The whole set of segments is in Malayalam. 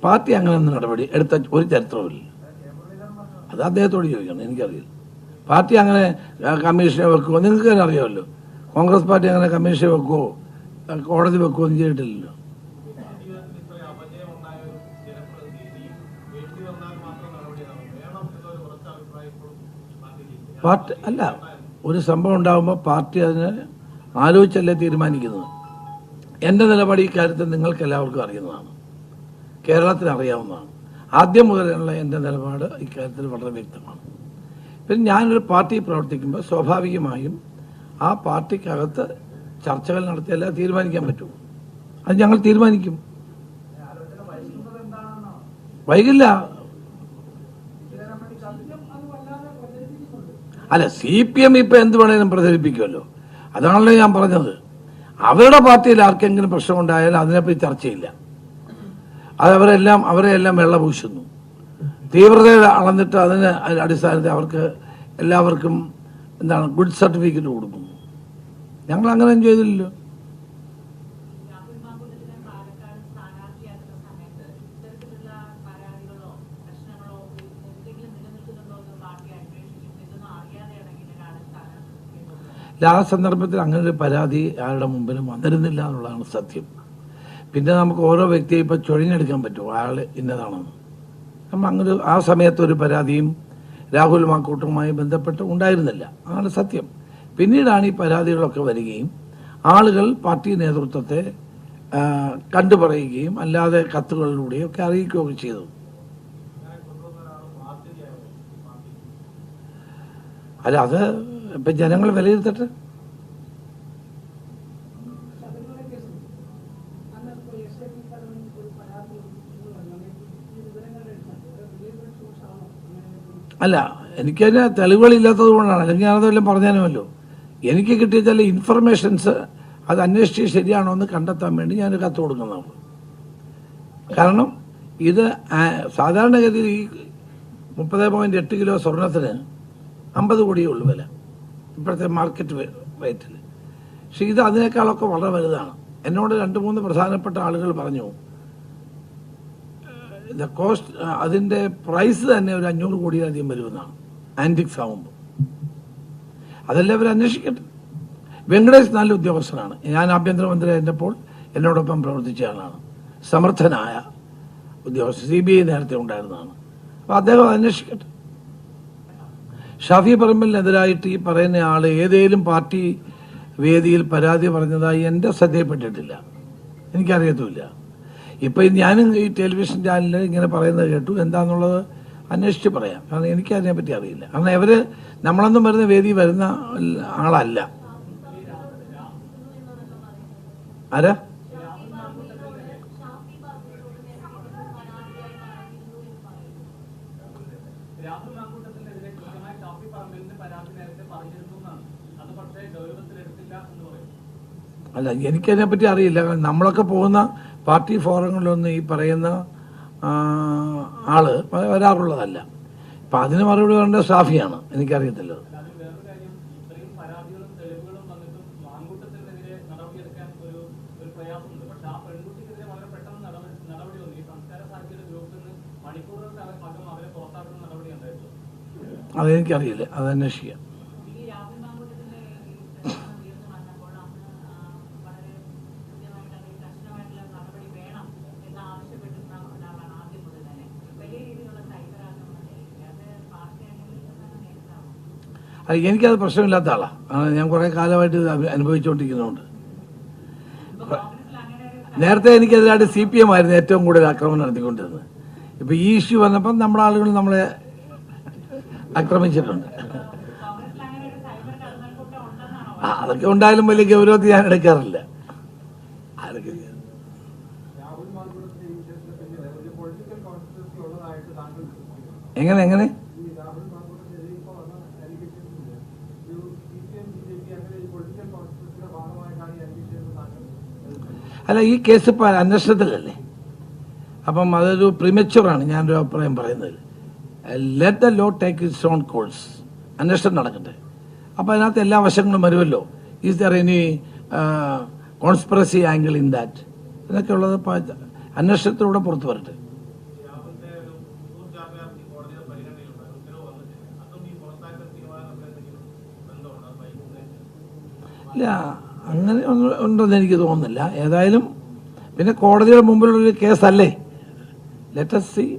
പാർട്ടി അങ്ങനെ നടപടി എടുത്ത ഒരു ചരിത്രമില്ല. അത് അദ്ദേഹത്തോട് ചോദിക്കണം, എനിക്കറിയില്ല. പാർട്ടി അങ്ങനെ കമ്മീഷനെ വെക്കുമോ? നിങ്ങൾക്ക് തന്നെ അറിയാമല്ലോ. കോൺഗ്രസ് പാർട്ടി അങ്ങനെ കമ്മീഷനെ വെക്കുമോ, കോടതി വെക്കുമോ എന്ന് ചെയ്തിട്ടില്ലല്ലോ. പാർട്ടി അല്ല, ഒരു സംഭവം ഉണ്ടാകുമ്പോൾ പാർട്ടി അതിനെ ആലോചിച്ചല്ലേ തീരുമാനിക്കുന്നത്. എൻ്റെ നിലപാട് ഈ കാര്യത്തിൽ നിങ്ങൾക്ക് എല്ലാവർക്കും അറിയുന്നതാണ്, കേരളത്തിന് അറിയാവുന്നതാണ്. ആദ്യം മുതലുള്ള എൻ്റെ നിലപാട് ഇക്കാര്യത്തിൽ വളരെ വ്യക്തമാണ്. പിന്നെ ഞാനൊരു പാർട്ടി പ്രവർത്തിക്കുമ്പോൾ സ്വാഭാവികമായും ആ പാർട്ടിക്കകത്ത് ചർച്ചകൾ നടത്തിയല്ല തീരുമാനിക്കാൻ പറ്റും. അത് ഞങ്ങൾ തീരുമാനിക്കും. വൈകില്ല. അല്ല, CPM ഇപ്പം എന്ത് വേണേലും പ്രചരിപ്പിക്കുമല്ലോ. അതാണല്ലോ ഞാൻ പറഞ്ഞത്. അവരുടെ പാർട്ടിയിൽ ആർക്കെങ്കിലും പ്രശ്നമുണ്ടായാൽ അതിനെപ്പറ്റി ചർച്ചയില്ല. അത് അവരെയെല്ലാം വെള്ളപൂശുന്നു. തീവ്രത അളന്നിട്ട് അതിന് അടിസ്ഥാനത്തിൽ അവർക്ക് എല്ലാവർക്കും ഗുഡ് സർട്ടിഫിക്കറ്റ് കൊടുക്കുന്നു. ഞങ്ങൾ അങ്ങനെ ചെയ്തില്ലല്ലോ. ആ സന്ദർഭത്തിൽ അങ്ങനെ ഒരു പരാതി ആരുടെ മുമ്പിലും വന്നിരുന്നില്ല എന്നുള്ളതാണ് സത്യം. പിന്നെ നമുക്ക് ഓരോ വ്യക്തിയെ ഇപ്പം ചൊഴിഞ്ഞെടുക്കാൻ പറ്റുമോ അയാൾ ഇന്നതാണെന്ന്? നമ്മൾ അങ്ങനെ ആ സമയത്തൊരു പരാതിയും രാഹുൽ മാക്കൂട്ടുമായി ബന്ധപ്പെട്ട് ഉണ്ടായിരുന്നില്ല, അതാണ് സത്യം. പിന്നീടാണ് ഈ പരാതികളൊക്കെ വരികയും ആളുകൾ പാർട്ടി നേതൃത്വത്തെ കണ്ടുപറയുകയും അല്ലാതെ കത്തുകളിലൂടെയൊക്കെ അറിയിക്കുകയൊക്കെ ചെയ്തു. അല്ല, അത് ഇപ്പം ജനങ്ങൾ വിലയിരുത്തട്ടെ. അല്ല, എനിക്കതിന് തെളിവുകളില്ലാത്തത് കൊണ്ടാണ്, അല്ലെങ്കിൽ ഞാനതെല്ലാം പറഞ്ഞാലുമല്ലോ. എനിക്ക് കിട്ടിയ ചില ഇൻഫർമേഷൻസ് അത് അന്വേഷിച്ച് ശരിയാണോ എന്ന് കണ്ടെത്താൻ വേണ്ടി ഞാൻ കത്ത് കൊടുക്കുന്നതാണ്. കാരണം ഇത് സാധാരണഗതിയിൽ ഈ 30.8 കിലോ സ്വർണത്തിന് 50 കോടിയേ ഉള്ളൂ വില ഇപ്പോഴത്തെ മാർക്കറ്റ് റേറ്റിൽ. പക്ഷെ ഇത് അതിനേക്കാളൊക്കെ വളരെ വലുതാണ്. എന്നോട് 2-3 പ്രധാനപ്പെട്ട ആളുകൾ പറഞ്ഞു കോസ്റ്റ്, അതിൻ്റെ പ്രൈസ് തന്നെ ഒരു 500 കോടിയിലധികം വരുമെന്നാണ് ആൻറ്റിക്സ് ആവുമ്പോൾ. അതെല്ലാം അവർ അന്വേഷിക്കട്ടെ. വെങ്കടേഷ് നല്ല ഉദ്യോഗസ്ഥനാണ്. ഞാൻ ആഭ്യന്തരമന്ത്രി ആയിരുന്നപ്പോൾ എന്നോടൊപ്പം പ്രവർത്തിച്ച ആളാണ്, സമർത്ഥനായ ഉദ്യോഗസ്ഥൻ. CBI നേരത്തെ ഉണ്ടായിരുന്നതാണ്. അപ്പോൾ അദ്ദേഹം അന്വേഷിക്കട്ടെ. ഷാഫി പറമ്പലിനെതിരായിട്ട് ഈ പറയുന്ന ആൾ ഏതെങ്കിലും പാർട്ടി വേദിയിൽ പരാതി പറഞ്ഞതായി എൻ്റെ ശ്രദ്ധയിൽപ്പെട്ടിട്ടില്ല, എനിക്കറിയത്തുമില്ല. ഇപ്പം ഞാനും ഈ ടെലിവിഷൻ ചാനലിൽ ഇങ്ങനെ പറയുന്നത് കേട്ടു. എന്താണെന്നുള്ളത് അന്വേഷിച്ച് പറയാം, കാരണം എനിക്കതിനെപ്പറ്റി അറിയില്ല. കാരണം ഇവർ നമ്മളൊന്നും വരുന്ന വേദി വരുന്ന ആളല്ല. ആരാ? അല്ല, എനിക്കതിനെപ്പറ്റി അറിയില്ല. നമ്മളൊക്കെ പോകുന്ന പാർട്ടി ഫോറങ്ങളിലൊന്നും ഈ പറയുന്ന ആള് വരാറുള്ളതല്ല. അപ്പം അതിന് മറുപടി പറയേണ്ട ഷാഫിയാണ്, എനിക്കറിയത്തില്ല. അതെനിക്കറിയില്ല, അത് അന്വേഷിക്കാം. എനിക്കത് പ്രശ്നമില്ലാത്ത ആളാണ്. ഞാൻ കുറേ കാലമായിട്ട് അനുഭവിച്ചുകൊണ്ടിരിക്കുന്നതുകൊണ്ട്. നേരത്തെ എനിക്കെതിരായിട്ട് CPM ആയിരുന്നു ഏറ്റവും കൂടുതൽ ആക്രമണം നടത്തിക്കൊണ്ടിരുന്നത്. ഇപ്പം ഈ ഇഷ്യൂ വന്നപ്പം നമ്മുടെ ആളുകൾ നമ്മളെ ആക്രമിച്ചിട്ടുണ്ട്. അതൊക്കെ ഉണ്ടായാലും വലിയ ഗൗരവത്തിൽ ഞാൻ എടുക്കാറില്ല. എങ്ങനെ അല്ല, ഈ കേസ് ഇപ്പോൾ അന്വേഷണത്തിലല്ലേ. അപ്പം അതൊരു പ്രിമച്യൂറാണ് ഞാനൊരു അഭിപ്രായം പറയുന്നത്. Let the law take its own course. അന്വേഷണം നടക്കട്ടെ. അപ്പോൾ അതിനകത്ത് എല്ലാ വശങ്ങളും വരുമല്ലോ. Is there any conspiracy angle in that എന്നൊക്കെ ഉള്ളത് അന്വേഷണത്തിലൂടെ പുറത്തു വരട്ടെ. ഇല്ല, അങ്ങനെ ഉണ്ടെന്ന് എനിക്ക് തോന്നുന്നില്ല. ഏതായാലും പിന്നെ കോടതിയുടെ മുമ്പിലുള്ളൊരു കേസല്ലേ, ലെറ്റ് us see.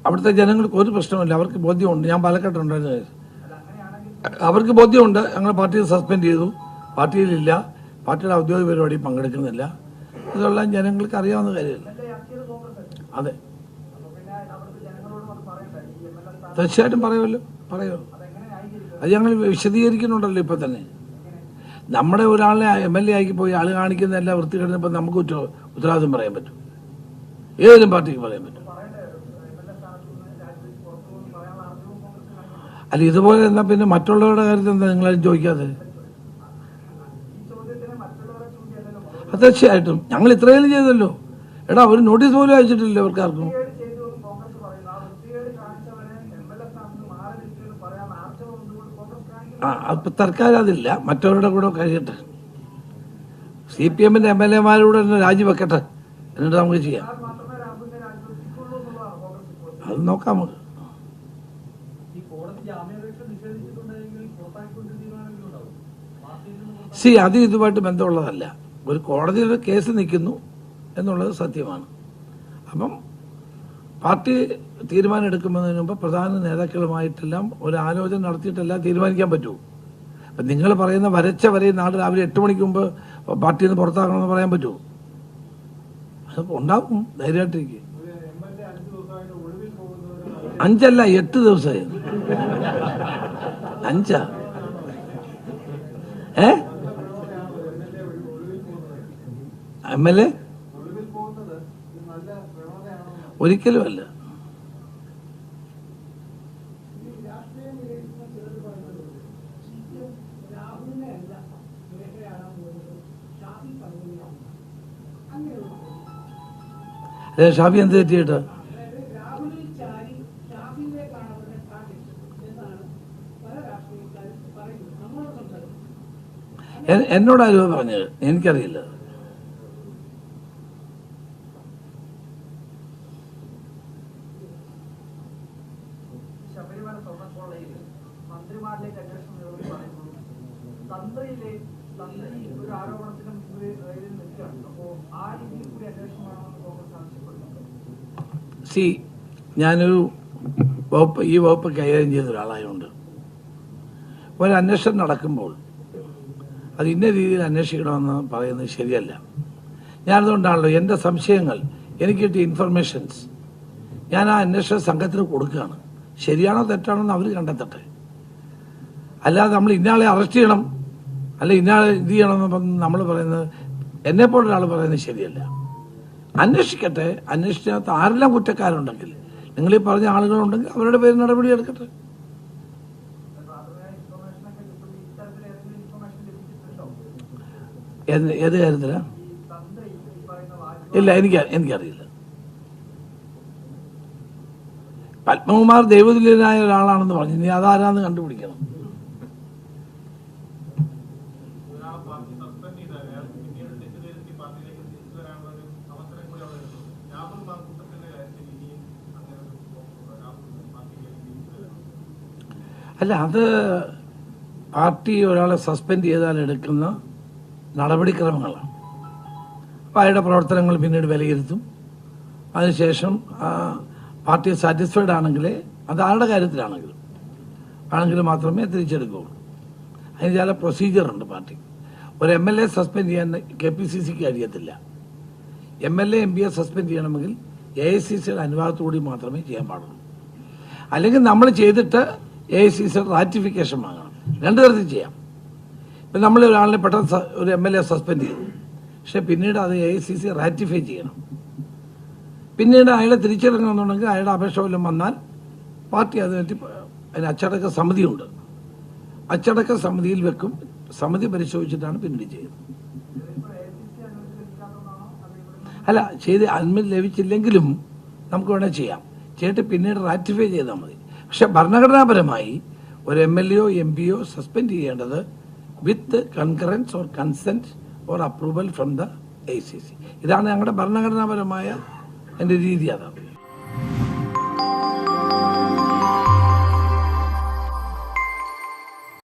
അവിടുത്തെ ജനങ്ങൾക്ക് ഒരു പ്രശ്നമില്ല, അവർക്ക് ബോധ്യമുണ്ട്. ഞാൻ പാലക്കാട്ടുണ്ടായിരുന്നു, അവർക്ക് ബോധ്യമുണ്ട്. ഞങ്ങൾ പാർട്ടിയെ സസ്പെൻഡ് ചെയ്തു, പാർട്ടിയിലില്ല, പാർട്ടിയുടെ ഔദ്യോഗിക പരിപാടി പങ്കെടുക്കുന്നില്ല. ഇതെല്ലാം ജനങ്ങൾക്ക് അറിയാവുന്ന കാര്യമല്ല. അതെ, തീർച്ചയായിട്ടും പറയുമല്ലോ, പറയുമോ. അത് ഞങ്ങൾ വിശദീകരിക്കുന്നുണ്ടല്ലോ ഇപ്പം തന്നെ. നമ്മുടെ ഒരാളെ MLA ആക്കി പോയി ആൾ കാണിക്കുന്ന എല്ലാ വൃത്തികേടിനിപ്പം നമുക്ക് ഉത്തരവാദിത്വം പറയാൻ പറ്റും, ഏതെങ്കിലും പാർട്ടിക്ക് പറയാൻ പറ്റും. അല്ല, ഇതുപോലെ എന്നാൽ പിന്നെ മറ്റുള്ളവരുടെ കാര്യത്തിൽ എന്താ നിങ്ങളാരും ചോദിക്കാതെ? തീർച്ചയായിട്ടും ഞങ്ങൾ ഇത്രയും ചെയ്തല്ലോ. എടാ, ഒരു നോട്ടീസ് പോലും അയച്ചിട്ടില്ല അവർക്കാർക്കും. അപ്പൊ തൽക്കാലം അതില്ല, മറ്റവരുടെ കൂടെ കഴിയട്ടെ. CPMന്റെ MLA-മാരോട് തന്നെ രാജിവെക്കട്ടെ, എന്നിട്ട് നമുക്ക് ചെയ്യാം. അത് നോക്കാം നമുക്ക്. അത് ഇതുമായിട്ട് ബന്ധമുള്ളതല്ല. ഒരു കോടതിയുടെ കേസ് നിൽക്കുന്നു എന്നുള്ളത് സത്യമാണ്. അപ്പം പാർട്ടി തീരുമാനം എടുക്കുന്നതിന് മുമ്പ് പ്രധാന നേതാക്കളുമായിട്ടെല്ലാം ഒരു ആലോചന നടത്തിയിട്ടെല്ലാം തീരുമാനിക്കാൻ പറ്റൂ. അപ്പം നിങ്ങൾ പറയുന്ന വരച്ച വരെയും നാളെ രാവിലെ 8 മണിക്ക് മുമ്പ് പാർട്ടിയിൽ നിന്ന് പുറത്താക്കണമെന്ന് പറയാൻ പറ്റുമോ? അത് ഉണ്ടാവും, ധൈര്യമായിട്ടിരിക്കും. 5 അല്ല 8 ദിവസമായി. 5 MLA ഒരിക്കലുമല്ല. ഷാഫി എന്ത് തെറ്റിയിട്ട്? എന്നോടാരും പറഞ്ഞത് എനിക്കറിയില്ല. ഞാനൊരു ഈ വകുപ്പ് കൈകാര്യം ചെയ്ത ഒരാളായതുകൊണ്ട് ഒരു അന്വേഷണം നടക്കുമ്പോൾ അത് ഇന്ന രീതിയിൽ അന്വേഷിക്കണമെന്ന് പറയുന്നത് ശരിയല്ല. ഞാനതുകൊണ്ടാണല്ലോ എൻ്റെ സംശയങ്ങൾ, എനിക്ക് കിട്ടിയ ഇൻഫർമേഷൻസ് ഞാൻ ആ അന്വേഷണ സംഘത്തിന് കൊടുക്കുകയാണ്. ശരിയാണോ തെറ്റാണോ എന്ന് അവർ കണ്ടെത്തട്ടെ. അല്ലാതെ നമ്മൾ ഇന്നയാളെ അറസ്റ്റ് ചെയ്യണം, അല്ല ഇന്നയാളെ ഇത് ചെയ്യണമെന്ന് നമ്മൾ പറയുന്നത്, എന്നെപ്പോലൊരാൾ പറയുന്നത് ശരിയല്ല. അന്വേഷിക്കട്ടെ. അന്വേഷിച്ചതിനകത്ത് ആരെല്ലാം കുറ്റക്കാരുണ്ടെങ്കിൽ, നിങ്ങളീ പറഞ്ഞ ആളുകളുണ്ടെങ്കിൽ അവരുടെ പേര് നടപടി എടുക്കട്ടെ. ഏത് കാര്യത്തിലാ? ഇല്ല, എനിക്കറിയില്ല. പത്മകുമാർ ദൈവതുല്യനായ ഒരാളാണെന്ന് പറഞ്ഞു, ഇനി അതാരാന്ന് കണ്ടുപിടിക്കണം. അല്ല, അത് പാർട്ടി ഒരാളെ സസ്പെൻഡ് ചെയ്താൽ എടുക്കുന്ന നടപടിക്രമങ്ങളാണ്. അപ്പോൾ അയാളുടെ പ്രവർത്തനങ്ങൾ പിന്നീട് വിലയിരുത്തും. അതിനുശേഷം പാർട്ടി സാറ്റിസ്ഫൈഡ് ആണെങ്കിൽ, അത് ആരുടെ കാര്യത്തിലാണെങ്കിലും മാത്രമേ തിരിച്ചെടുക്കുകയുള്ളൂ. അതിന് ചില പ്രൊസീജിയറുണ്ട് പാർട്ടി. ഒരു MLA സസ്പെൻഡ് ചെയ്യാൻ KPCCക്ക് കഴിയത്തില്ല. MLA MPയെ സസ്പെൻഡ് ചെയ്യണമെങ്കിൽ AICCയുടെ അനുവാദത്തോടെ മാത്രമേ ചെയ്യാൻ പാടുള്ളൂ. അല്ലെങ്കിൽ നമ്മൾ ചെയ്തിട്ട് AICCയുടെ റാറ്റിഫിക്കേഷൻ വാങ്ങണം. 2 തരത്തിൽ ചെയ്യാം. ഇപ്പം നമ്മൾ ഒരാളിനെ പെട്ടെന്ന് ഒരു MLA സസ്പെൻഡ് ചെയ്തു, പക്ഷെ പിന്നീട് അത് AICC റാറ്റിഫൈ ചെയ്യണം. പിന്നീട് അയാളെ തിരിച്ചെടുക്കണമെന്നുണ്ടെങ്കിൽ അയാളുടെ അപേക്ഷ വല്ലതും വന്നാൽ പാർട്ടി അതിന് അച്ചടക്ക സമിതിയുണ്ട്. അച്ചടക്ക സമിതിയിൽ വെക്കും. സമിതി പരിശോധിച്ചിട്ടാണ് പിന്നീട് ചെയ്യുന്നത്. അല്ല, ചെയ്ത് അനുമതി ലഭിച്ചില്ലെങ്കിലും നമുക്ക് വേണേൽ ചെയ്യാം. ചെയ്തിട്ട് പിന്നീട് റാറ്റിഫൈ ചെയ്താൽ മതി. പക്ഷെ ഭരണഘടനാപരമായി ഒരു MLAയോ MPയോ സസ്പെൻഡ് ചെയ്യേണ്ടത് with concurrence or consent or approval from the AICC. ഇതാണ് ഞങ്ങളുടെ ഭരണഘടനാപരമായ എൻ്റെ രീതി. അതാണ്.